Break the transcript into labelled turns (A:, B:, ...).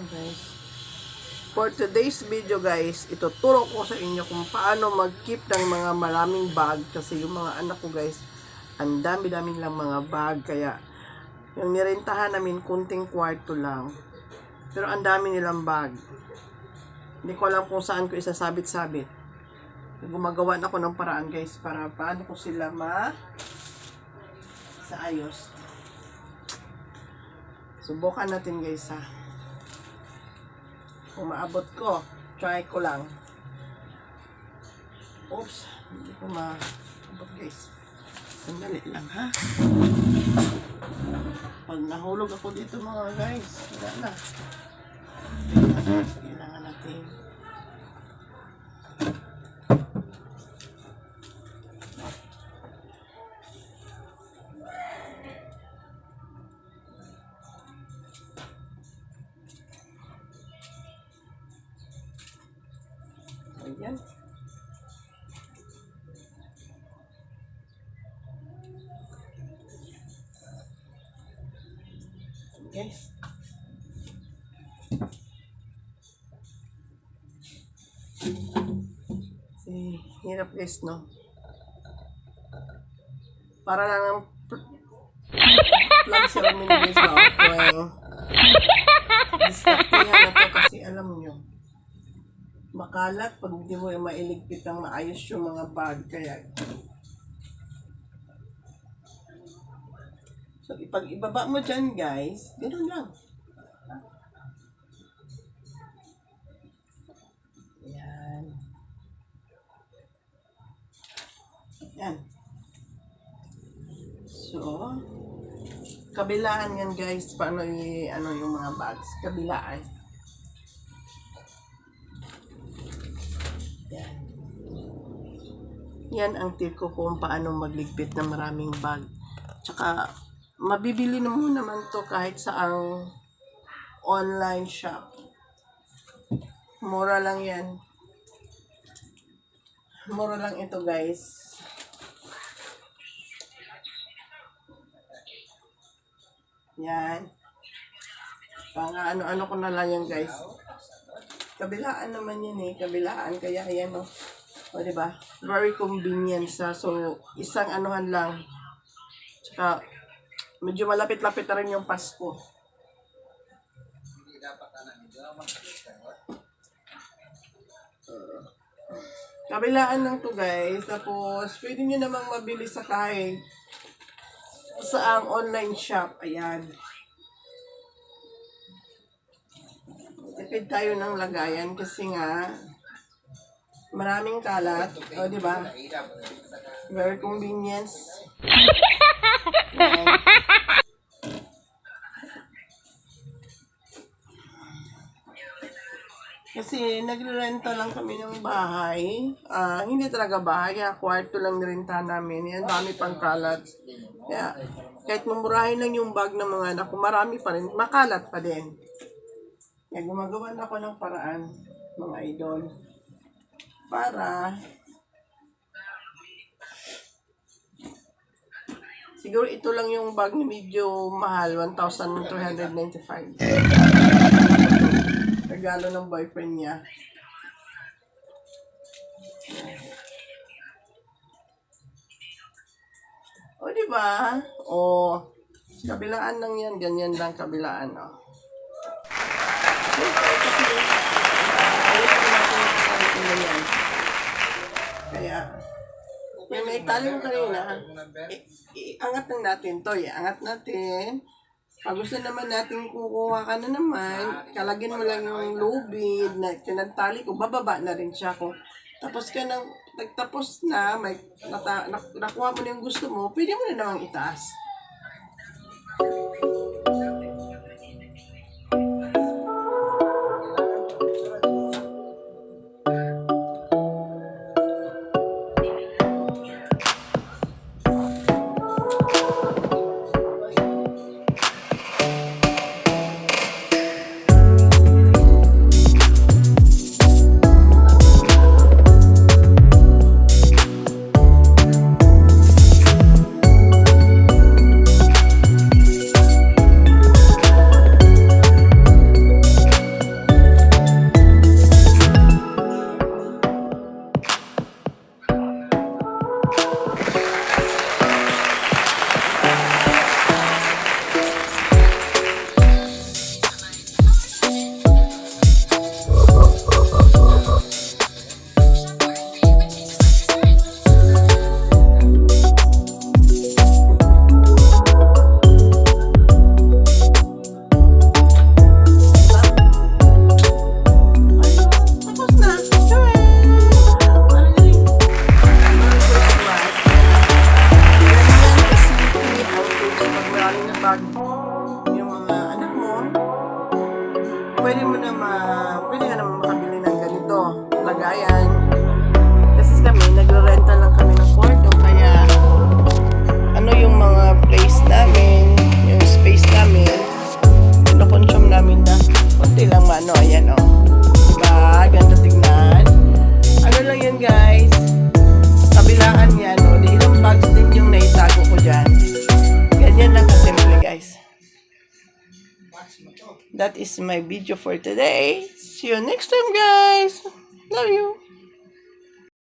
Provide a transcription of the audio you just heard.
A: guys. For today's video guys, ituturo ko sa inyo kung paano mag-keep ng mga maraming bag. Kasi yung mga anak ko guys, ang dami-dami lang mga bag. Kaya yung nirentahan namin, kunting kwarto lang. Pero ang dami nilang bag. Hindi ko alam kung saan ko isasabit-sabit. Gumagawa na ako ng paraan guys para paano ko sila sa ayos. Subukan natin guys ha. Kung maabot ko, try ko lang. Oops, hindi ko maabot guys. Sandali lang ha. Pag nahulog ako dito mga guys, wala na. Kailangan natin. Ayan. Okay. Hirap guys, no? Para lang ang plug ceremony guys na ako. Diskartihan na to kasi alam nyo. Makalat pag hindi mo mailigpit ang maayos yung mga bag. Kaya so ipag ibaba mo dyan guys, ganoon lang. Yan. Yan. So kabilaan yan guys, paano ano yung mga bags, kabilaan. Yan. Yan ang tip ko kung paano magligpit ng maraming bag. Tsaka mabibili na mo naman to kahit sa ang online shop. Mura lang yan. Mura lang ito guys. Yan. Pang ano-ano ko na lang yan guys. Kabilaan naman yan eh. Kabilaan. Kaya ayan o. O diba? Very convenient sa. So, isang anuhan lang. Tsaka, medyo malapit-lapit na rin yung Pasko. Kabilaan lang to guys. Tapos, pwede nyo namang mabili sa kahit sa ang online shop. Ayan. Tipid tayo ng lagayan kasi nga maraming kalat. O, diba? Very convenience. Ayan. Kasi nagre-renta lang kami ng bahay. Hindi talaga bahay. Kwarto lang nirenta namin. Yan, dami pang kalat. Kaya, kahit mamurahin lang yung bag ng mga anak ko, marami pa rin. Makalat pa din. Kaya gumagawa na ako ng paraan, mga idol. Para siguro ito lang yung bag ni medyo mahal, 1,295. Regalo ng boyfriend niya. O, diba? O, kabilaan lang yan. Ganyan lang kabilaan, o. Siyempre, kasi ayun natin kasalit na yan. Kaya, yung may tali mo kanina, iangat lang natin to. Iangat natin. Pag gusto naman natin kukuha ka na naman, kalagin mo lang yung lubid na kinantali ko, bababa na rin siya ko. Tapos ka nang nagtapos na, may nakuha mo na yung gusto mo, pwede mo na namang itaas. pag yung mga anak mo, pwede ka naman makabili ng ganito, lagayan. Kasi kami, nagre-renta lang kami ng kwarto, kaya ano yung mga place namin, yung space namin, kinoconsume namin na konti lang ayan diba, ganda tignan. Ano lang yan guys, kabilaan yan, di ilang bags din yung naitago ko dyan. Ganyan lang kasimple guys. That is my video for today. See you next time guys. Love you.